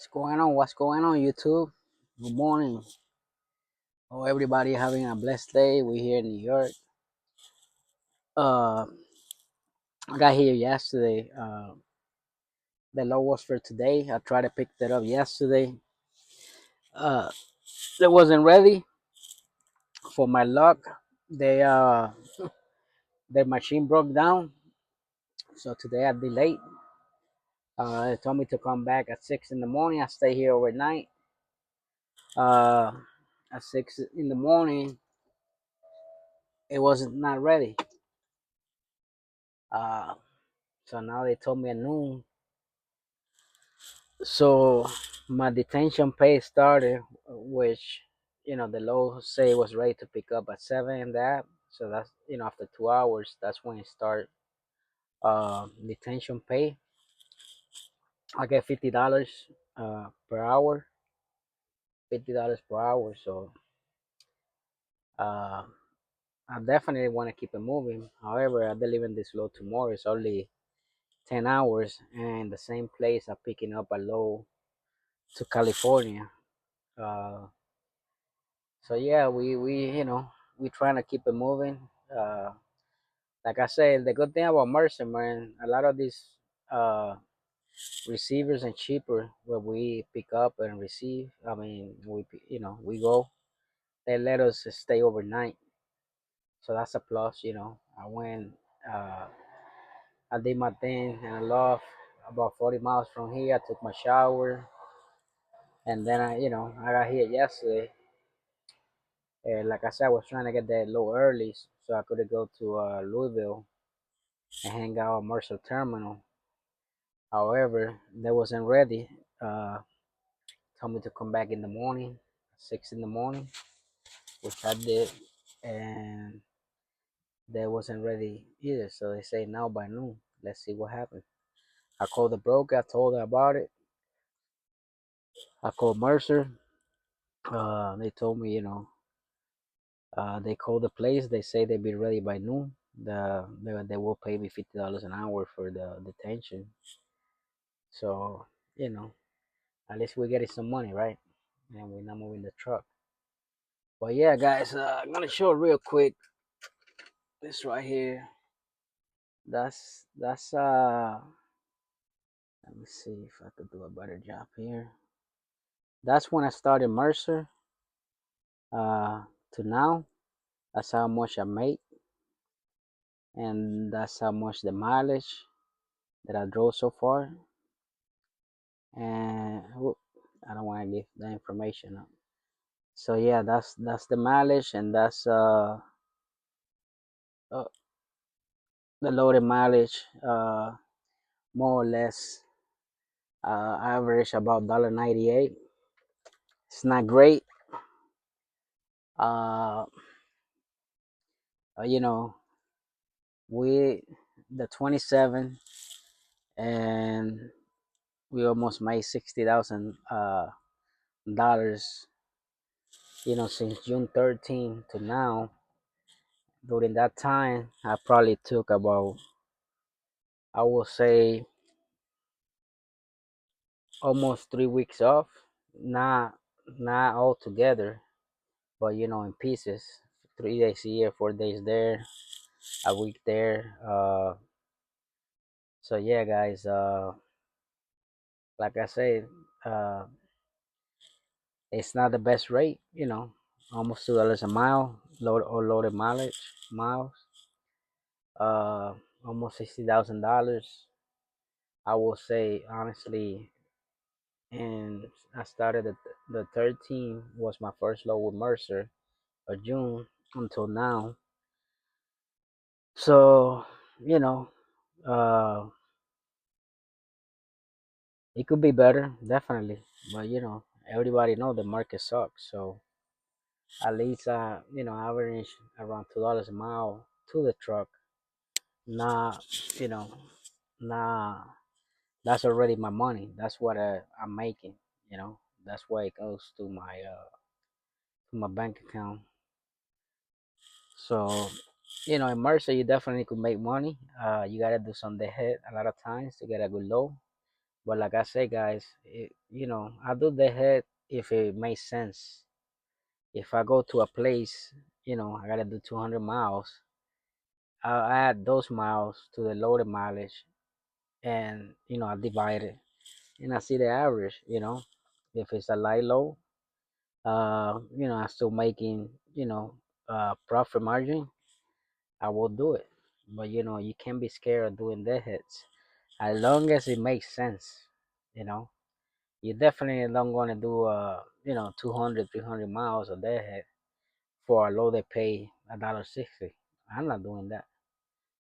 What's going on? What's going on, YouTube? Good morning. Oh, everybody having a blessed day. We're here in New York. Uh, I got here yesterday. The low was for today. I tried to pick that up yesterday. Uh, it wasn't ready for my luck. They their machine broke down, so today I delayed. They told me to come back at 6 in the morning. I stay here overnight. Uh, at 6 in the morning, it wasn't not ready. Uh, so now they told me at noon. So my detention pay started, which the low say was ready to pick up at 7 and that. So that's after 2 hours, that's when it start detention pay. I get $50 per hour, $50 per hour. So uh, I definitely want to keep it moving. However, I believe in this low tomorrow. It's only 10 hours, and the same place I'm picking up a low to California. Uh, So yeah, we trying to keep it moving. Uh, like I said, the good thing about Mercer, man, a lot of these uh receivers and cheaper where we pick up and receive. I mean, we go. They let us stay overnight, so that's a plus. I went, uh, I did my thing, and I left about 40 miles from here. I took my shower, and then I got here yesterday. And like I said, I was trying to get there a little early so I could go to Louisville and hang out at Mercer Terminal. However, they wasn't ready. Uh, Told me to come back in the morning, 6 in the morning, which I did, and they wasn't ready either. So they say now by noon. Let's see what happens. I called the broker. I told her about it. I called Mercer. They told me, they called the place. They say they'll be ready by noon. They will pay me $50 an hour for the detention. So you know, at least we're getting some money, right? And we're not moving the truck. But yeah, guys, I'm gonna show real quick this right here. That's. Let me see if I could do a better job here. That's when I started Mercer. To now, that's how much I make, and that's how much the mileage that I drove so far. And I don't want to give the information up. So yeah, that's the mileage, and that's uh the loaded mileage. More or less average about $1.98. It's not great. Uh, you know, we the 27 and we almost made $60,000. Since June 13 to now. During that time, I probably took about, I will say, almost 3 weeks off. Not not all together, but in pieces. 3 days here, 4 days there, a week there. So yeah, guys. Like I said, uh, it's not the best rate. Almost $2 a mile, loaded miles. Uh, Almost $60,000. I will say honestly, and I started the 13 was my first load with Mercer of June until now. So you know, uh, it could be better, definitely. But everybody know the market sucks. So at least average around $2 a mile to the truck. Nah, you know, nah, that's already my money. That's what I'm making. That's why it goes to my bank account. So in Mercer, you definitely could make money. You gotta do some the head a lot of times to get a good low. But like I say, guys, I do the head if it makes sense. If I go to a place, I gotta do 200 miles, I'll add those miles to the loaded mileage, and I divide it, and I see the average. If it's a light load, I'm still making, profit margin, I will do it. But you can't be scared of doing deadheads as long as it makes sense. You know, you definitely don't gonna do 200, 300 miles a deadhead for a load they pay $1.60. I'm not doing that.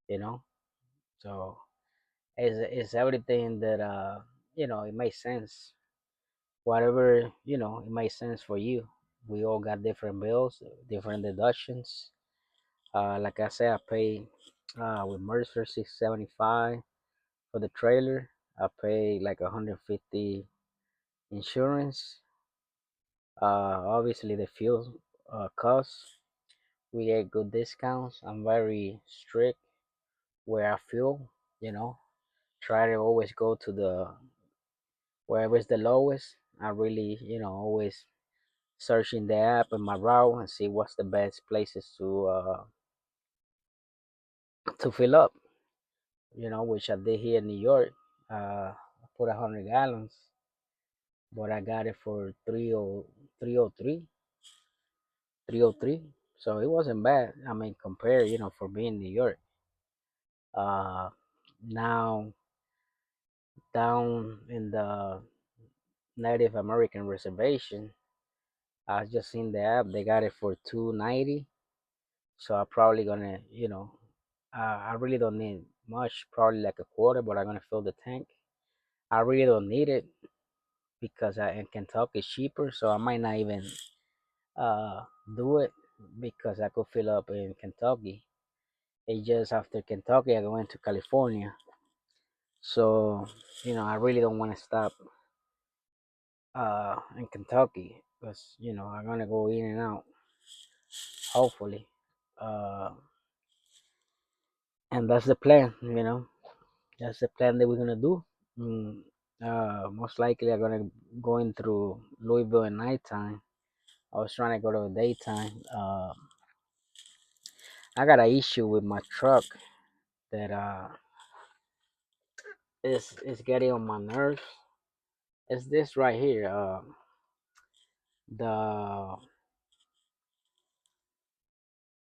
You know, so it's everything that it makes sense. Whatever it makes sense for you. We all got different bills, different deductions. Like I said, I pay with Mercer 675 for the trailer. I pay like 150 insurance. Obviously the fuel costs. We get good discounts. I'm very strict where I fuel. You know, try to always go to the wherever is the lowest. I really always searching the app and my route and see what's the best places to fill up. Which I did here in New York. I put 100 gallons, but I got it for 303, 303. So it wasn't bad. I mean, compared, for being New York. Uh, Now down in the Native American reservation, I just seen the app. They got it for 290. So I'm probably gonna, I really don't need much, probably like a quarter, but I'm gonna fill the tank. I really don't need it because in Kentucky it's cheaper, so I might not even uh do it because I could fill up in Kentucky. It's just after Kentucky I go into California. So, I really don't want to stop in Kentucky because, I'm gonna go in and out, hopefully. Uh and that's the plan, That's the plan that we're gonna do. Mm, Most likely I'm gonna go in through Louisville at nighttime. I was trying to go to the daytime. I got an issue with my truck that is getting on my nerves. It's this right here. The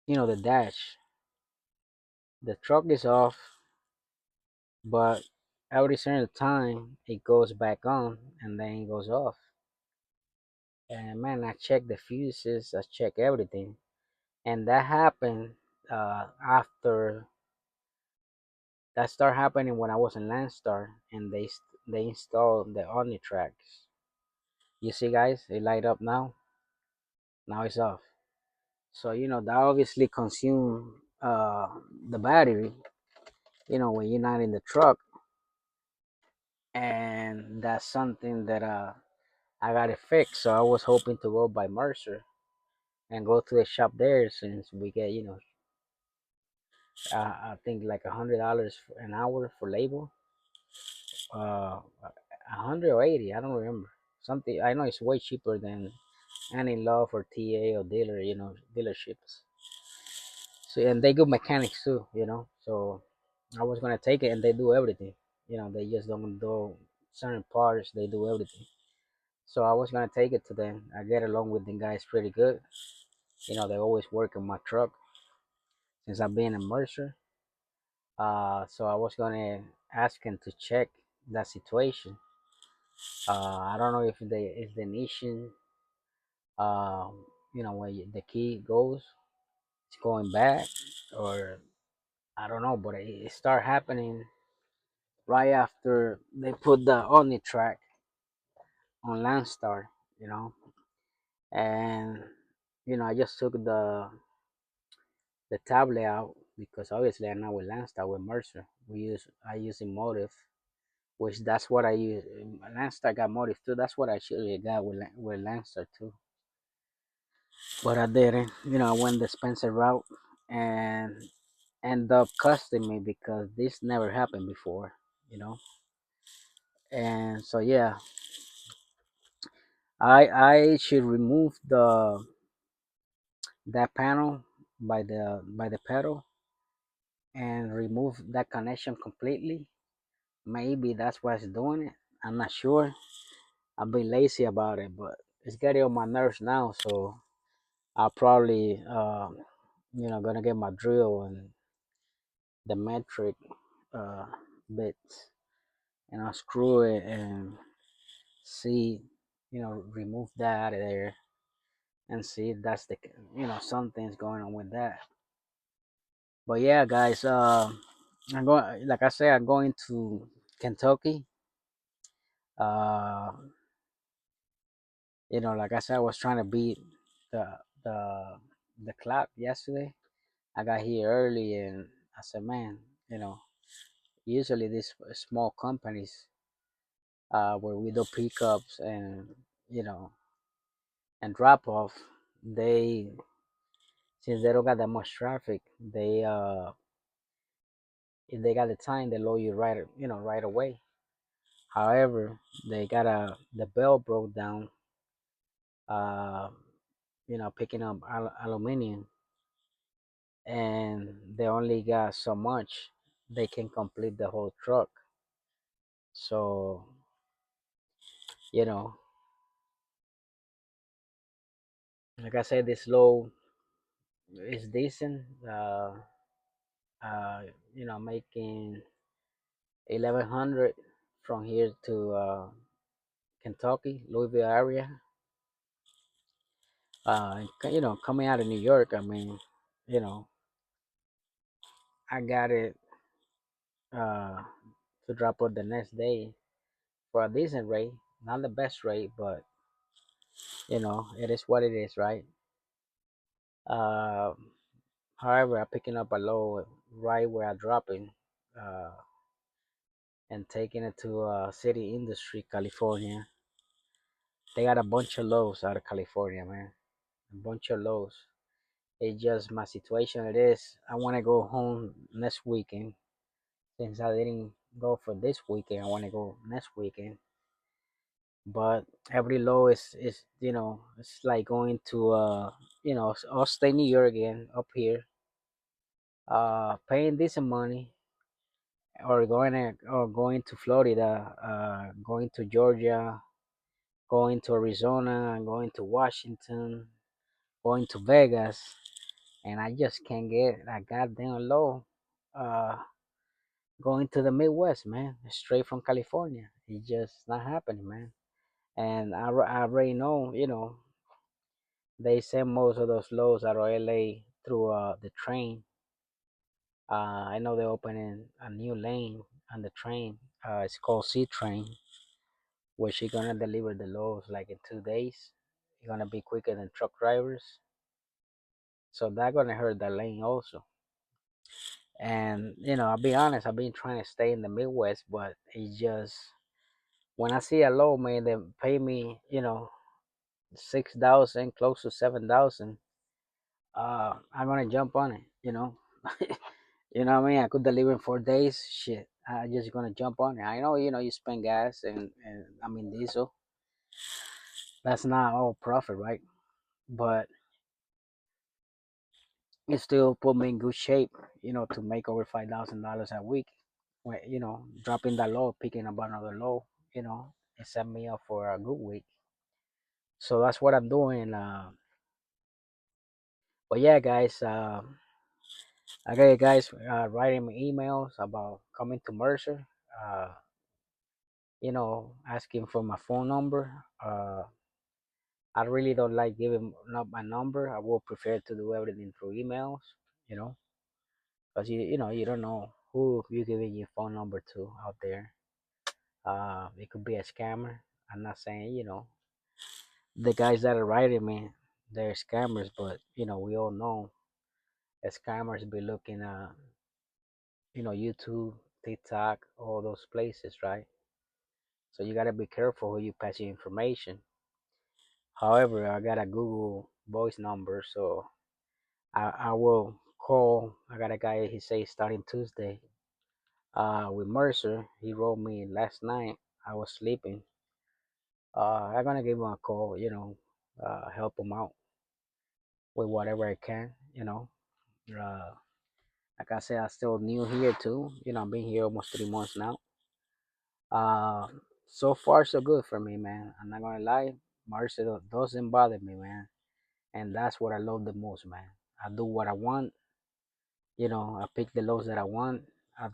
the dash. The truck is off, but every certain time it goes back on and then it goes off. And man, I check the fuses, I check everything, and that happened after that started happening when I was in Landstar, and they installed the Omnitracks. You see, guys, it light up now. Now it's off. So that obviously consume the battery. When you're not in the truck, and that's something that I got to fix. So I was hoping to go by Mercer and go to the shop there since we get I think like $100 an hour for labor. 180. I don't remember something. I know it's way cheaper than any love or TA or dealer. Dealerships. So and they good mechanics too. So I was gonna take it, and they do everything. They just don't do certain parts. They do everything. So I was gonna take it to them. I get along with the guys pretty good. They always work on my truck since I've been in Mercer. So I was gonna ask him to check that situation. I don't know if the ignition, when the key goes, it's going back, or I don't know, but it started happening right after they put the Omni track on Landstar, you know, and I just took the tablet out because obviously I'm not with Landstar, with Mercer. I use Emotive, which that's what I use. Landstar got Motive too. That's what I actually got with Landstar too. But I didn't. I went the Spencer route and end up costing me because this never happened before. You know, And so yeah, I should remove the that panel by the pedal and remove that connection completely. Maybe that's what's doing it. I'm not sure. I've been lazy about it, but it's getting on my nerves now. So I'll probably, gonna get my drill and the metric uh, bits, and I'll screw it and see, remove that out of there and see if that's the, something's going on with that. But yeah, guys, I'm going, like I said, I'm going to Kentucky. Uh, like I said, I was trying to beat the the the clock yesterday. I got here early, and I said, man, you know, usually these small companies, where we do pickups and you know and drop off, they since they don't got that much traffic, they if they got the time, they load you right away. However, they got the bell broke down, uh, picking up aluminum, and they only got so much they can complete the whole truck. So, you know, like I said, this low is decent. Uh, making 1100 from here to Kentucky, Louisville area. Coming out of New York, I mean, you know, I got it uh, to drop out the next day for a decent rate, not the best rate, but it is what it is, right? Uh, However, I'm picking up a load right where I drop it, uh, and taking it to City Industry, California. They got a bunch of loads out of California, man. A bunch of loads. It's just my situation. It is. I want to go home next weekend. Since I didn't go for this weekend, I want to go next weekend. But every load is it's like going to upstate New York again, up here, paying decent money, or going to Florida, going to Georgia, going to Arizona, going to Washington, going to Vegas, and I just can't get a goddamn low. Uh, Going to the Midwest, man, straight from California. It's just not happening, man. And I already know, they send most of those loads out of LA through the train. I know they're opening a new lane on the train. It's called C Train, where she's gonna deliver the loads like in 2 days. It's gonna be quicker than truck drivers, so that gonna hurt the lane also. And I'll be honest, I've been trying to stay in the Midwest, but it's just when I see a load, man, they pay me, 6,000, close to 7,000. I'm gonna jump on it, You know what I mean? I could deliver in 4 days. Shit, I just gonna jump on it. I know, you spend gas and I mean diesel. That's not all profit, right? But it still put me in good shape, to make over $5,000 a week. Dropping that low, picking up another low, it set me up for a good week. So that's what I'm doing. But yeah, guys, I got you guys writing me emails about coming to Mercer. Uh, asking for my phone number. I really don't like giving up my number. I will prefer to do everything through emails, you know, because you don't know who you're giving your phone number to out there. It could be a scammer. I'm not saying the guys that are writing me, they're scammers, but we all know that scammers be looking at YouTube, TikTok, all those places, right? So you gotta be careful who you pass your information. However, I got a Google voice number, so I will call. I got a guy. He says starting Tuesday. With Mercer, he wrote me last night. I was sleeping, I'm gonna give him a call, help him out with whatever I can, Uh, like I said, I'm still new here too. I've been here almost 3 months now. Uh, so far so good for me, man. I'm not gonna lie, Mercer doesn't bother me, man, and that's what I love the most, man. I do what I want, I pick the loads that I want. I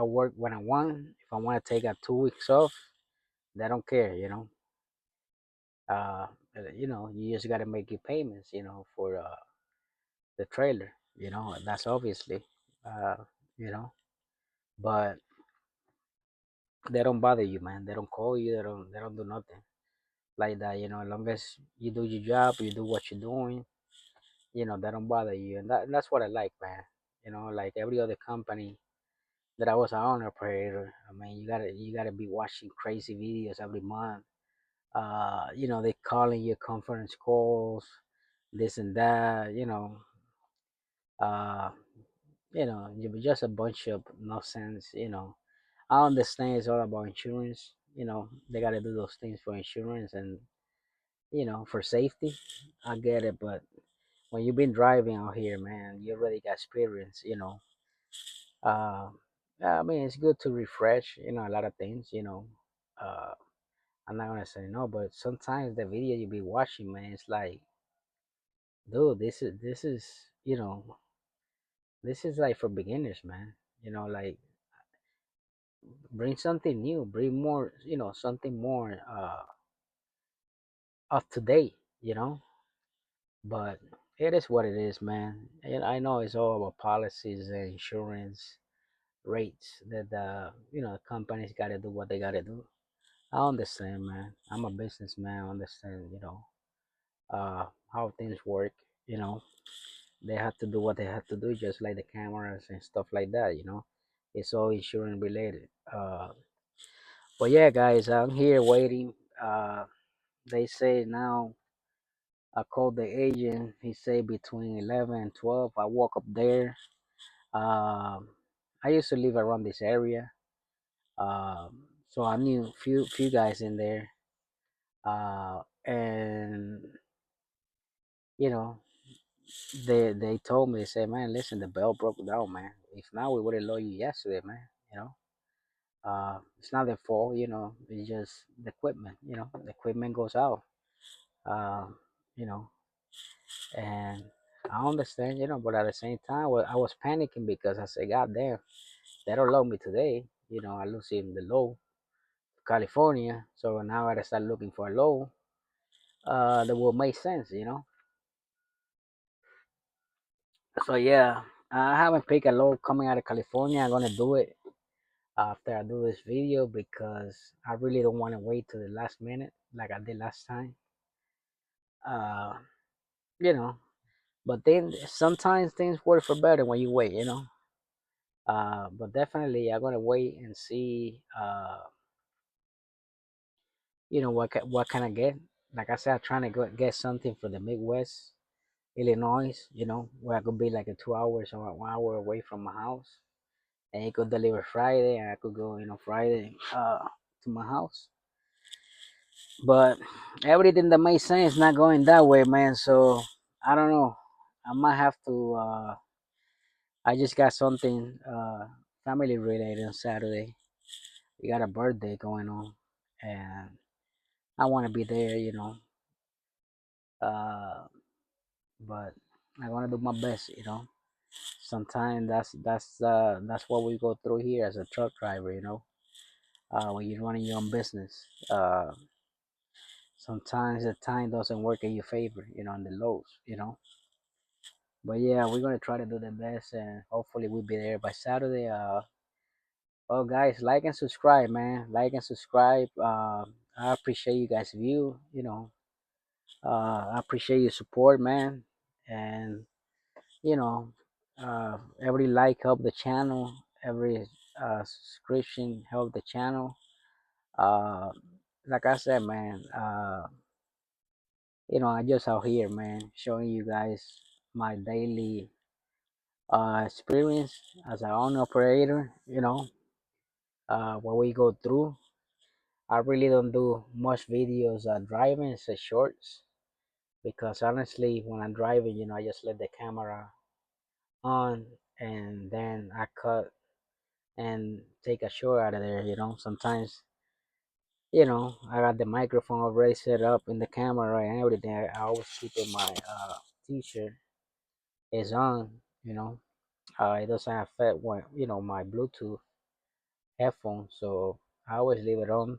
work when I want. If I want to take a 2 weeks off, they don't care, Uh, you just gotta make your payments, for the trailer, that's obviously, uh, you know, but they don't bother you, man. They don't call you. They don't do nothing like that, As long as you do your job, you do what you're doing, they don't bother you, and that's what I like, man. Like every other company that I was an owner operator. I mean, you gotta be watching crazy videos every month. They calling you conference calls, this and that. Uh, you just a bunch of nonsense. I understand it's all about insurance. They gotta do those things for insurance and for safety. I get it, but when you've been driving out here, man, you already got experience. Uh, I mean, it's good to refresh. A lot of things. Uh, I'm not gonna say no, but sometimes the video you be watching, man, it's like, dude, this is like for beginners, man. Like bring something new, bring more, something more up to date, But it is what it is, man. And I know it's all about policies and insurance rates that companies gotta do what they gotta do. I understand, man. I'm a businessman. I understand, how things work. You know, they have to do what they have to do, just like the cameras and stuff like that. It's all insurance related. But yeah, guys, I'm here waiting. They say now. I called the agent. He said between 11 and 12. I walk up there. Um, I used to live around this area, so I knew few guys in there. And you know, they told me, they said, man, listen, the bell broke down, man. If not, we would have lost you yesterday, man. It's not their fault, It's just the equipment. The equipment goes out. Um, you know, and I understand, but at the same time, I was panicking because I said, God damn, they don't love me today. I lose in the low California, so now I gotta start looking for a low that will make sense. So yeah, I haven't picked a low coming out of California. I'm gonna do it after I do this video because I really don't want to wait to the last minute like I did last time. Uh, you know, but then sometimes things work for better when you wait. But definitely I'm gonna wait and see. What can I get? Like I said, I'm trying to get something for the Midwest, Illinois. Where I could be like a 2 hours or 1 hour away from my house, and it could deliver Friday, and I could go, Friday to my house. But everything that makes sense not going that way, man. So I don't know. I might have to. I just got something family related on Saturday. We got a birthday going on, and I want to be there, Uh, but I want to do my best. Sometimes that's what we go through here as a truck driver. When you're running your own business, sometimes the time doesn't work in your favor, on the lows. But yeah, we're gonna try to do the best, and hopefully we'll be there by Saturday. Well, guys, like and subscribe, man. Like and subscribe. I appreciate you guys' view. I appreciate your support, man. And you know, every like help the channel. Every subscription help the channel. Uh, like I said, man. I just out here, man, showing you guys my daily experience as an owner operator. what we go through. I really don't do much videos driving, it's shorts, because honestly, when I'm driving, I just let the camera on and then I cut and take a short out of there. Sometimes, I got the microphone already set up in the camera and everything. I always keep in my t-shirt is on, you know. It doesn't affect what, my Bluetooth headphones, so I always leave it on.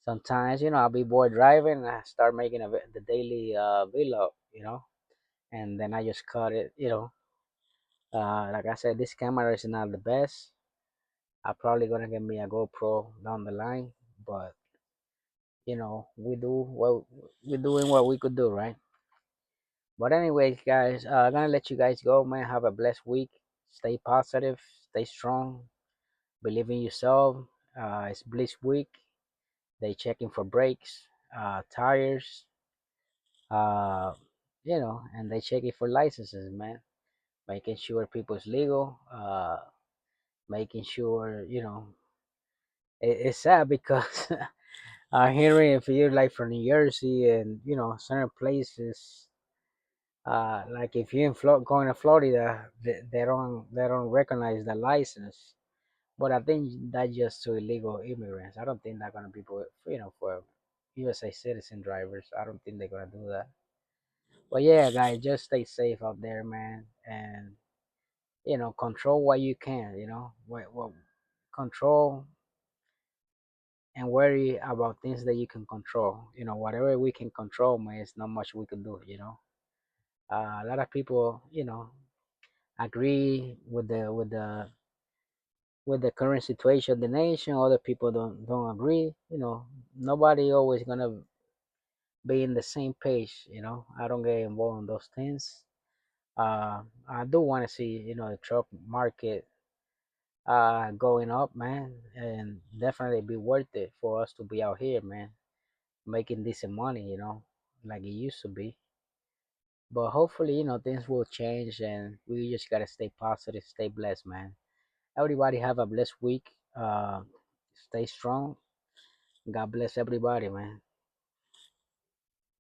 Sometimes, I'll be bored driving and I start making the daily vlog, and then I just cut it, like I said, this camera is not the best. I'm probably gonna get me a GoPro down the line, but we're doing what we could do, right? But anyways, guys, I'm gonna let you guys go, man. Have a blessed week. Stay positive, stay strong, believe in yourself. It's Bliss Week. They checking for brakes, tires, uh, and they checking for licenses, man. Making sure people's legal, making sure, it's sad because hearing if you're like from New Jersey and certain places, like if you're going to Florida, they don't recognize the license. But I think that's just to illegal immigrants. I don't think they're gonna be for USA citizen drivers. I don't think they're gonna do that. But yeah, guys, just stay safe out there, man, and control what you can. What control and worry about things that you can control. Whatever we can control, man, it's not much we can do. A lot of people, agree with the current situation of the nation. Other people don't agree. Nobody always gonna be in the same page. I don't get involved in those things. I do want to see the truck market going up, man, and definitely be worth it for us to be out here, man, making decent money, like it used to be. But hopefully, things will change, and we just gotta stay positive, stay blessed, man. Everybody have a blessed week. Stay strong. God bless everybody, man.